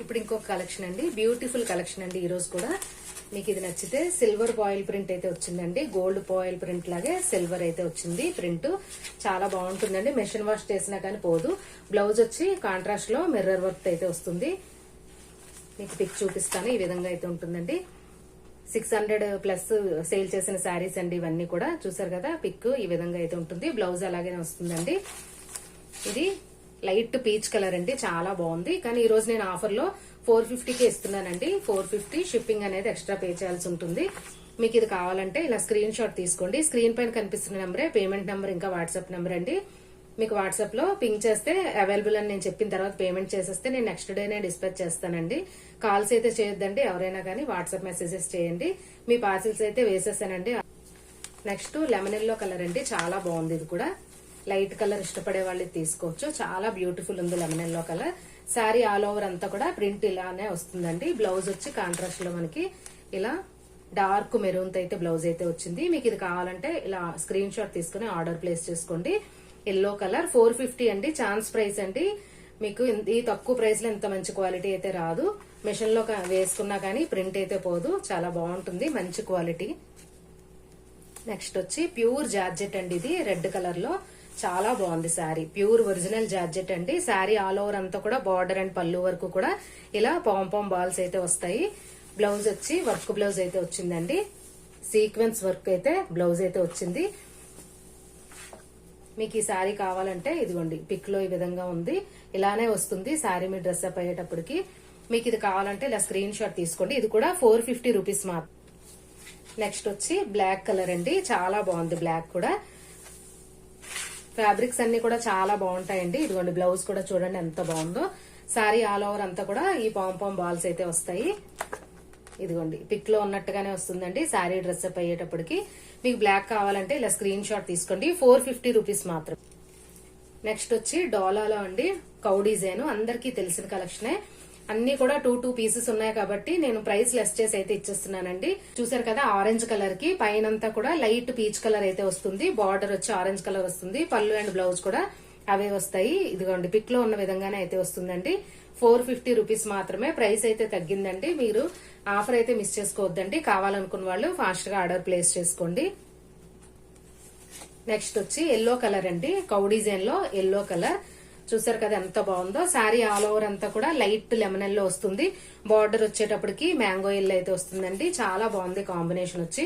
ఇప్పుడు ఇంకొక కలెక్షన్ అండి, బ్యూటిఫుల్ కలెక్షన్ అండి. ఈ రోజు కూడా మీకు ఇది నచ్చితే సిల్వర్ ఫాయిల్ ప్రింట్ అయితే వచ్చిందండి. గోల్డ్ ఫాయిల్ ప్రింట్ లాగే సిల్వర్ అయితే వచ్చింది ప్రింట్. చాలా బాగుంటుందండి, మెషిన్ వాష్ చేసినా కానీ పోదు. బ్లౌజ్ వచ్చి కాంట్రాస్ట్ లో మిర్రర్ వర్క్ అయితే వస్తుంది. మీకు పిక్ చూపిస్తాను. ఈ విధంగా అయితే ఉంటుందండి. 600+ సేల్ చేసిన శారీస్ అండి ఇవన్నీ కూడా. చూసారు కదా పిక్, ఈ విధంగా అయితే ఉంటుంది. బ్లౌజ్ అలాగే వస్తుందండి. ఇది లైట్ పీచ్ కలర్ అండి, చాలా బాగుంది. కానీ ఈ రోజు నేను ఆఫర్ లో 450కి ఇస్తున్నానండి. 450 షిప్పింగ్ అనేది ఎక్స్ట్రా పే చేయాల్సి ఉంటుంది. మీకు ఇది కావాలంటే ఇలా స్క్రీన్ షాట్ తీసుకోండి. స్క్రీన్ పైన కనిపిస్తున్న నెంబరే పేమెంట్ నెంబర్, ఇంకా వాట్సాప్ నెంబర్ అండి. మీకు వాట్సాప్ లో పింక్ చేస్తే అవైలబుల్ అని నేను చెప్పిన తర్వాత పేమెంట్ చేసేస్తే నేను నెక్స్ట్ డేనే డిస్పాచ్ చేస్తానండి. కాల్స్ అయితే చేయొద్దండి, ఎవరైనా కానీ వాట్సాప్ మెసేజెస్ చేయండి. మీ పార్సిల్స్ అయితే వేసేసానండి. నెక్స్ట్ లెమన్ ఎల్లో కలర్ అండి, చాలా బాగుంది. ఇది కూడా లైట్ కలర్ ఇష్టపడే వాళ్ళు తీసుకోవచ్చు. చాలా బ్యూటిఫుల్ ఉంది lemon yellow colour. Sari all over అంతా కూడా ప్రింట్ ఇలానే వస్తుందండి. బ్లౌజ్ వచ్చి కాంట్రాస్ట్ లో మనకి ఇలా డార్క్ మెరూన్ అయితే బ్లౌజ్ అయితే వచ్చింది. మీకు ఇది కావాలంటే ఇలా స్క్రీన్ షాట్ తీసుకుని ఆర్డర్ ప్లేస్ చేసుకోండి. ఎల్లో కలర్ 450 అండి, ఛాన్స్ ప్రైస్ అండి. మీకు ఈ తక్కువ ప్రైస్ లో ఇంత మంచి క్వాలిటీ అయితే రాదు. మిషన్ లో వేసుకున్నా కానీ ప్రింట్ అయితే పోదు. చాలా బాగుంటుంది, మంచి క్వాలిటీ. నెక్స్ట్ వచ్చి ప్యూర్ జార్జెట్ అండి. ఇది రెడ్ కలర్ లో చాలా బాగుంది శారీ. ప్యూర్ ఒరిజినల్ జార్జెట్ అండి. శారీ ఆల్ ఓవర్ అంతా కూడా బార్డర్ అండ్ పళ్ళు వరకు కూడా ఇలా పాంపాం బాల్స్ అయితే వస్తాయి. బ్లౌజ్ వచ్చి వర్క్ బ్లౌజ్ అయితే వచ్చిందండి. సీక్వెన్స్ వర్క్ అయితే బ్లౌజ్ అయితే వచ్చింది. మీకు ఈ శారీ కావాలంటే ఇదిగోండి పిక్ లో ఈ విధంగా ఉంది, ఇలానే వస్తుంది శారీ మీ డ్రెస్ అప్ అయ్యేటప్పటికి. మీకు ఇది కావాలంటే ఇలా స్క్రీన్ షాట్ తీసుకోండి. ఇది కూడా 450 రూపీస్ మాత్రం. నెక్స్ట్ వచ్చి బ్లాక్ కలర్ అండి, చాలా బాగుంది. బ్లాక్ కూడా ఫ్యాబ్రిక్స్ అన్ని కూడా చాలా బాగుంటాయండి. ఇదిగోండి బ్లౌజ్ కూడా చూడండి ఎంత బాగుందో. శారీ ఆల్ ఓవర్ అంతా కూడా ఈ పాంపాం బాల్స్ అయితే వస్తాయి. ఇదిగోండి పిక్ లో ఉన్నట్టుగానే వస్తుందండి శారీ డ్రెస్ అప్ అయ్యేటప్పటికి. మీకు బ్లాక్ కావాలంటే ఇలా స్క్రీన్ షాట్ తీసుకోండి. 450 రూపీస్ మాత్రం. నెక్స్ట్ వచ్చి డోలాలో అండి కౌ డిజైన్, అందరికీ తెలిసిన కలెక్షనే. అన్ని కూడా 2 పీసెస్ ఉన్నాయి కాబట్టి నేను ప్రైస్ లెస్ చేసి అయితే ఇచ్చేస్తున్నానండి. చూసారు కదా ఆరెంజ్ కలర్ కి పైనంతా కూడా లైట్ పీచ్ కలర్ అయితే వస్తుంది. బార్డర్ వచ్చి ఆరెంజ్ కలర్ వస్తుంది. పళ్ళు అండ్ బ్లౌజ్ కూడా అవే వస్తాయి. ఇదిగోండి పిక్ లో ఉన్న విధంగానే అయితే వస్తుందండి. 450 రూపీస్ మాత్రమే. ప్రైస్ అయితే తగ్గిందండి. మీరు ఆఫర్ అయితే మిస్ చేసుకోవద్దండి. కావాలనుకున్న వాళ్ళు ఫాస్ట్ గా ఆర్డర్ ప్లేస్ చేసుకోండి. నెక్స్ట్ వచ్చి ఎల్లో కలర్ అండి, కౌ డిజైన్ లో ఎల్లో కలర్. చూసారు కదా ఎంత బాగుందో. శారీ ఆల్ ఓవర్ అంతా కూడా లైట్ లెమన్ ఎల్లో వస్తుంది. బార్డర్ వచ్చేటప్పటికి మ్యాంగో ఎల్లో అయితే వస్తుందండి. చాలా బాగుంది కాంబినేషన్ వచ్చి.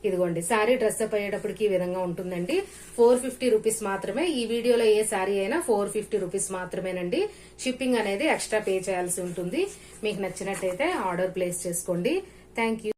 ఇదిగోండి శారీ డ్రెస్ అప్ అయ్యేటప్పటికి ఈ విధంగా ఉంటుందండి. 450 రూపీస్ మాత్రమే. ఈ వీడియోలో ఏ శారీ అయినా 450 రూపీస్ మాత్రమేనండి. షిప్పింగ్ అనేది ఎక్స్ట్రా పే చేయాల్సి ఉంటుంది. మీకు నచ్చినట్టయితే ఆర్డర్ ప్లేస్ చేసుకోండి. Thank you.